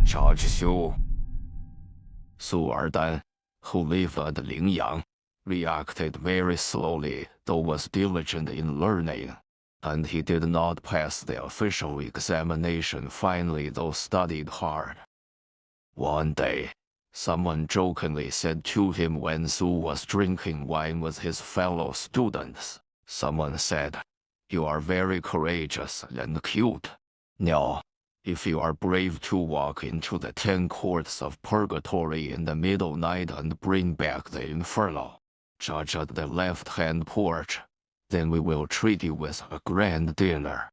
Zhai Zhi Su Erdan, who lived at Lingyang, reacted very slowly, though was diligent in learning, and he did not pass the official examination finally, though studied hard. One day, someone jokingly said to him when Su was drinking wine with his fellow students, someone said, "You are very courageous and cute. Now, if you are brave to walk into the 10 courts of purgatory in the middle night and bring back the inferno, judge at the left-hand porch, then we will treat you with a grand dinner."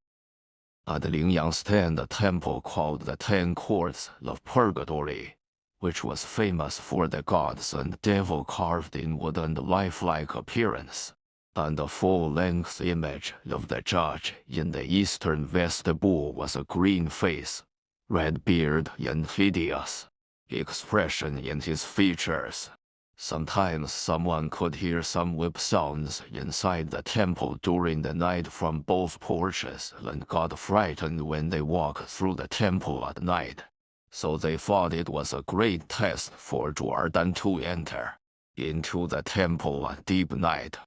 At Lingyang stand a temple called the 10 Courts of Purgatory, which was famous for the gods and devil carved in wood and lifelike appearance, and a full-length image of the judge in the eastern vestibule was a green face, red beard and hideous expression in his features. Sometimes someone could hear some whip sounds inside the temple during the night from both porches and got frightened when they walked through the temple at night. So they thought it was a great test for Zhu Erdan to enter into the temple at deep night.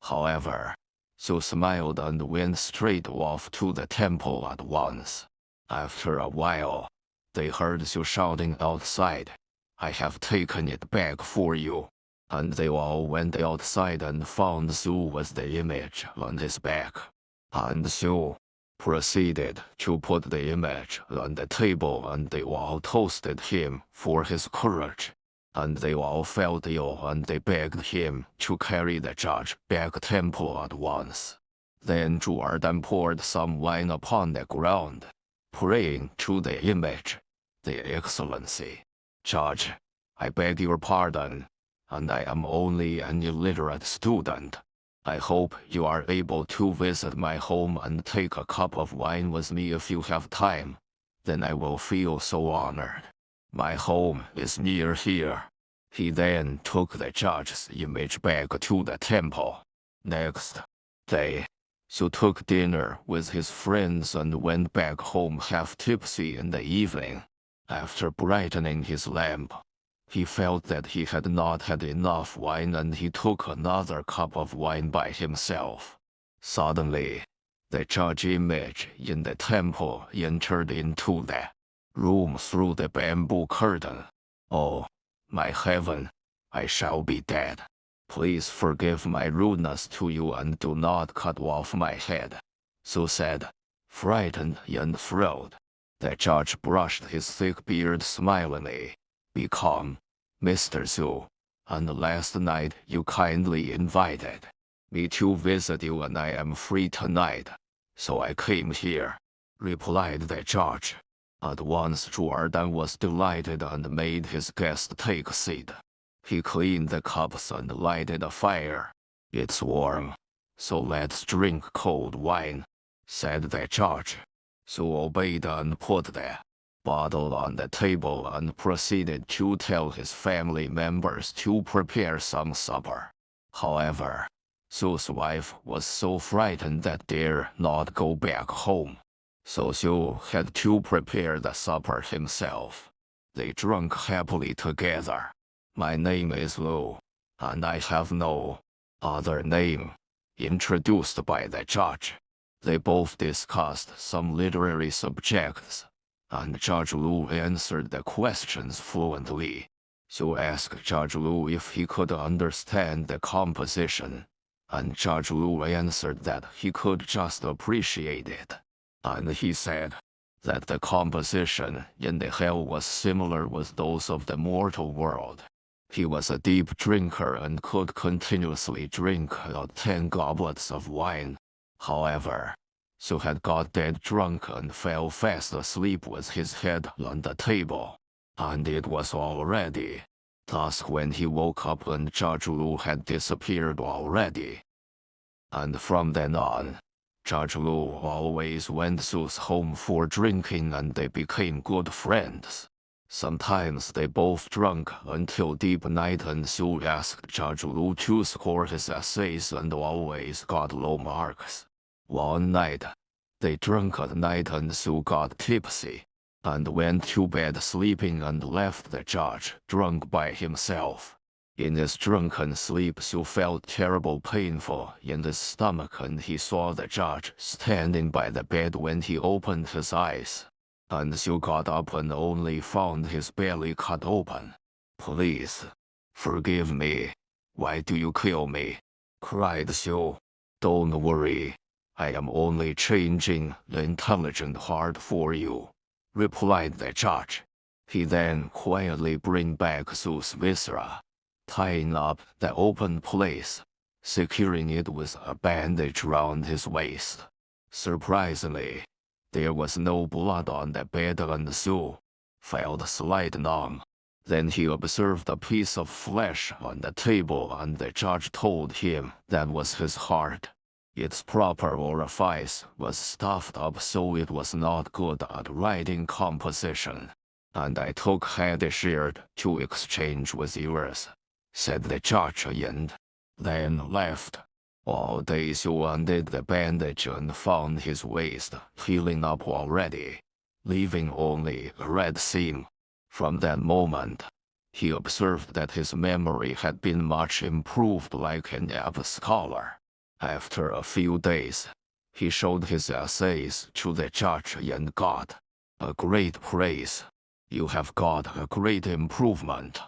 However, Su smiled and went straight off to the temple at once. After a while, they heard Su shouting outside, "I have taken it back for you," and they all went outside and found Su with the image on his back. And Su proceeded to put the image on the table, and they all toasted him for his courage. And they all felt ill, and they begged him to carry the judge back temple at once. Then Zhu Erdan poured some wine upon the ground, praying to the image, "The Excellency, Judge, I beg your pardon, and I am only an illiterate student. I hope you are able to visit my home and take a cup of wine with me if you have time. Then I will feel so honored. My home is near here." He then took the judge's image back to the temple. Next day, Su took dinner with his friends and went back home half tipsy in the evening. After brightening his lamp, he felt that he had not had enough wine, and he took another cup of wine by himself. Suddenly, the judge image in the temple entered into the room through the bamboo curtain. "Oh, my heaven, I shall be dead. Please forgive my rudeness to you and do not cut off my head," Su said, frightened and thrilled. The judge brushed his thick beard smilingly. "Be calm, Mr. Su, and last night you kindly invited me to visit you, and I am free tonight, so I came here," replied the judge. At once Zhu Erdan was delighted and made his guest take a seat. He cleaned the cups and lighted a fire. "It's warm, so let's drink cold wine," said the judge. Su obeyed and put the bottle on the table and proceeded to tell his family members to prepare some supper. However, Su's wife was so frightened that dare not go back home. So Su had to prepare the supper himself. They drank happily together. "My name is Lu, and I have no other name," introduced by the judge. They both discussed some literary subjects, and Judge Lu answered the questions fluently. Su asked Judge Lu if he could understand the composition, and Judge Lu answered that he could just appreciate it. And he said that the composition in the hell was similar with those of the mortal world. He was a deep drinker and could continuously drink out 10 goblets of wine. However, Su had got dead drunk and fell fast asleep with his head on the table, and it was already dusk when he woke up, and Judge Lu had disappeared already. And from then on, Judge Lu always went Su's home for drinking, and they became good friends. Sometimes they both drank until deep night, and Su asked Judge Lu to score his essays and always got low marks. One night, they drank at night and Su got tipsy, and went to bed sleeping and left the judge drunk by himself. In his drunken sleep, Xu felt terrible painful in his stomach, and he saw the judge standing by the bed when he opened his eyes. And Xu got up and only found his belly cut open. "Please, forgive me. Why do you kill me?" cried Xu. "Don't worry. I am only changing the intelligent heart for you," replied the judge. He then quietly bring back Xu's viscera, tying up the open place, securing it with a bandage round his waist. Surprisingly, there was no blood on the bed, and Xu felt slight numb. Then he observed a piece of flesh on the table, and the judge told him that was his heart. Its proper orifice was stuffed up, so it was not good at writing composition. "And I took Hade shirt to exchange with yours," said the judge, and then left. All day Xu undid the bandage and found his waist healing up already, leaving only a red seam. From that moment, he observed that his memory had been much improved, like an apt scholar. After a few days, he showed his essays to the judge and got a great praise. "You have got a great improvement.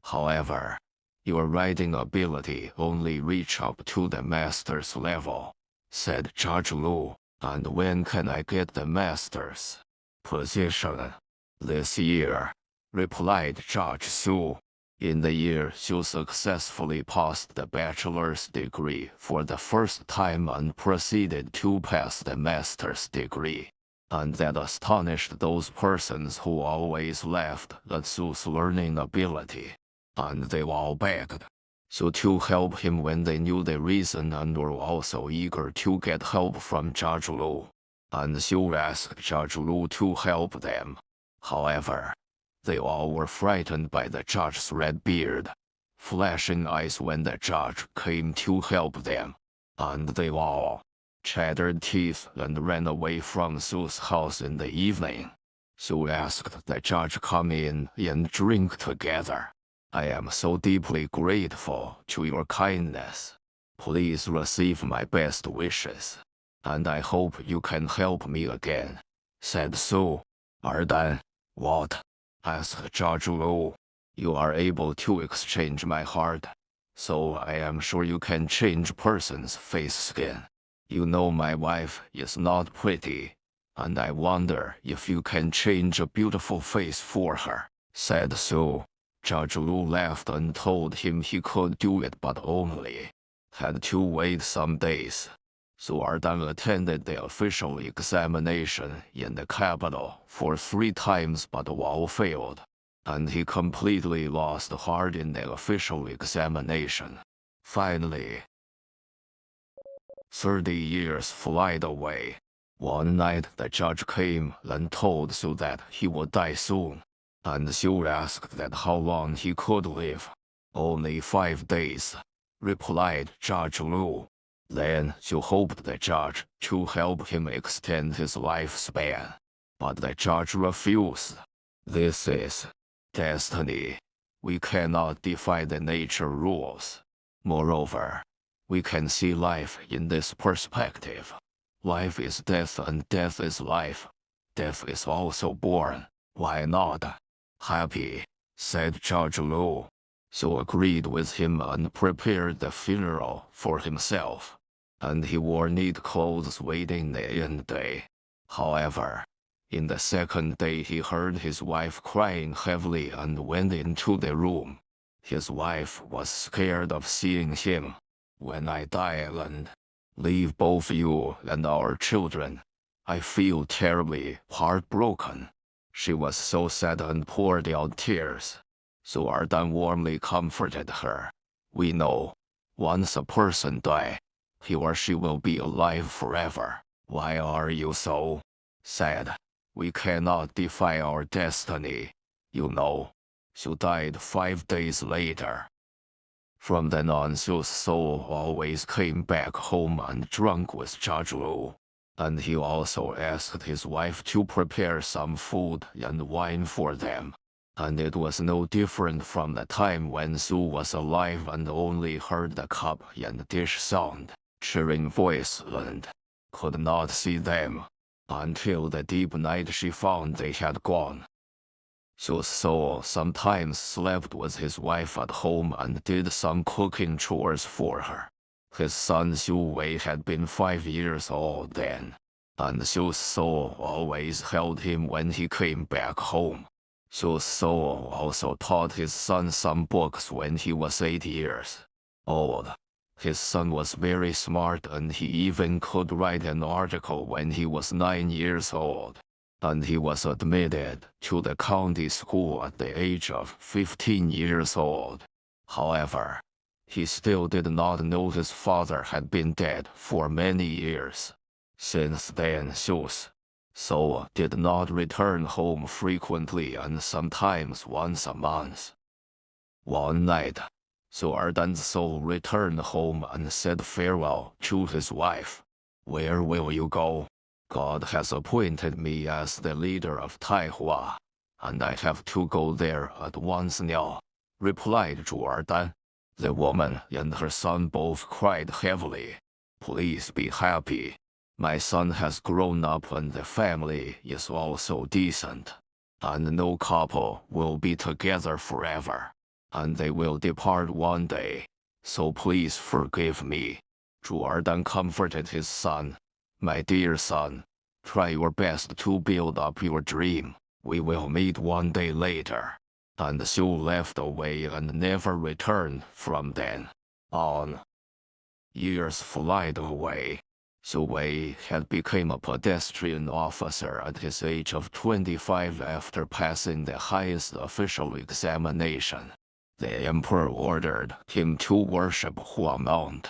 However, your writing ability only reached up to the master's level," said Judge Lu. "And when can I get the master's position?" "This year," replied Judge Su. In the year, Xu successfully passed the bachelor's degree for the first time and proceeded to pass the master's degree. And that astonished those persons who always laughed at Xu's learning ability. And they all begged Xu to help him when they knew the reason, and were also eager to get help from Judge Lu. And Xu asked Judge Lu to help them. However, they all were frightened by the judge's red beard, flashing eyes when the judge came to help them, and they all chattered teeth and ran away from Xu's house in the evening. Xu asked the judge come in and drink together. "I am so deeply grateful to your kindness. Please receive my best wishes, and I hope you can help me again," said Xu. "Erdan, what?" asked Judge Lu. "You are able to exchange my heart, so I am sure you can change person's face skin. You know my wife is not pretty, and I wonder if you can change a beautiful face for her," said Xu. Judge Lu laughed and told him he could do it, but only had to wait some days. Xu Erdan attended the official examination in the capital for 3 times, but all failed, and he completely lost heart in the official examination. Finally, 30 years flied away. One night the judge came and told Xu that he would die soon, and Xu asked that how long he could live. "Only 5 days," replied Judge Lu. Then Xu hoped the judge to help him extend his lifespan, but the judge refused. "This is destiny. We cannot defy the nature rules. Moreover, we can see life in this perspective. Life is death and death is life. Death is also born. Why not happy?" said Judge Lu. Xu agreed with him and prepared the funeral for himself, and he wore neat clothes waiting day and day. However, in the second day he heard his wife crying heavily and went into the room. His wife was scared of seeing him. "When I die and leave both you and our children, I feel terribly heartbroken." She was so sad and poured out tears. So Erdan warmly comforted her. "We know, once a person dies, he or she will be alive forever. Why are you so sad? We cannot defy our destiny, you know." Xu died 5 days later. From then on, Xu's soul always came back home and drunk with Judge Lu. and he also asked his wife to prepare some food and wine for them. And it was no different from the time when Su was alive and only heard the cup and dish sound, cheering voice, and could not see them. Until the deep night she found they had gone. Su's soul sometimes slept with his wife at home and did some cooking chores for her. His son Xu Wei had been 5 years old then, and Xu's soul always held him when he came back home. Xu's soul also taught his son some books when he was 8 years old. His son was very smart and he even could write an article when he was 9 years old, and he was admitted to the county school at the age of 15 years old. However, he still did not know his father had been dead for many years. Since then, Xu's soul did not return home frequently and sometimes once a month. One night, Su Erdan's soul returned home and said farewell to his wife. "Where will you go? God has appointed me as the leader of Taihua, and I have to go there at once now," replied Zhu Erdan. The woman and her son both cried heavily. "Please be happy. My son has grown up and the family is also decent, and no couple will be together forever, and they will depart one day, so please forgive me." Zhu Erdan comforted his son. "My dear son, try your best to build up your dream. We will meet one day later." And Xu left away and never returned from then on. Years flied away. Xu Wei had become a pedestrian officer at his age of 25 after passing the highest official examination. The emperor ordered him to worship Hua Mount.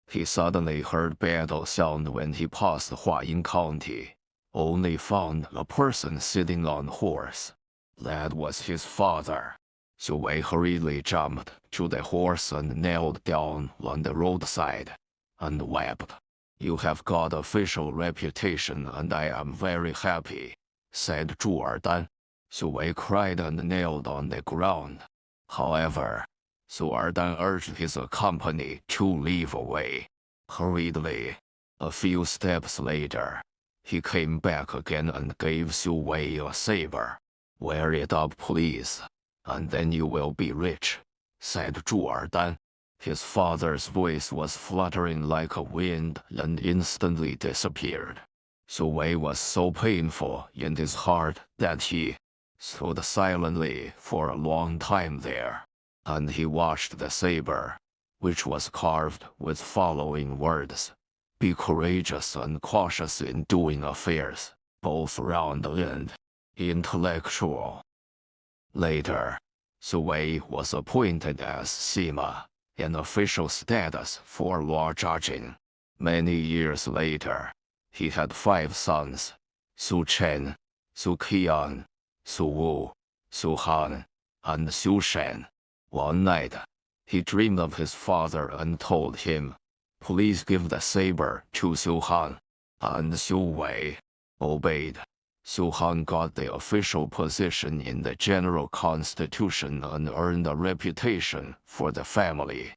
He suddenly heard battle sound when he passed Huayin County, only found a person sitting on horse. That was his father. Xu Wei hurriedly jumped to the horse and knelt down on the roadside and wept. "You have got official reputation and I am very happy," said Zhu Erdan. Xu Wei cried and knelt on the ground. However, Zhu Erdan urged his company to leave away. Hurriedly, a few steps later, he came back again and gave Xu Wei a saber. "Wear it up, please, and then you will be rich," said Zhu Erdan. His father's voice was fluttering like a wind and instantly disappeared. Xu Wei was so painful in his heart that he stood silently for a long time there, and he watched the saber, which was carved with following words: "Be courageous and cautious in doing affairs, both round and intellectual." Later, Xu Wei was appointed as Sima, an official status for law judging. Many years later, he had 5 sons: Su Chen, Su Qian, Su Wu, Su Han, and Xu Shen. One night, he dreamed of his father and told him, "Please give the saber to Xu Han," and Xu Wei obeyed. Xu Han got the official position in the general constitution and earned a reputation for the family.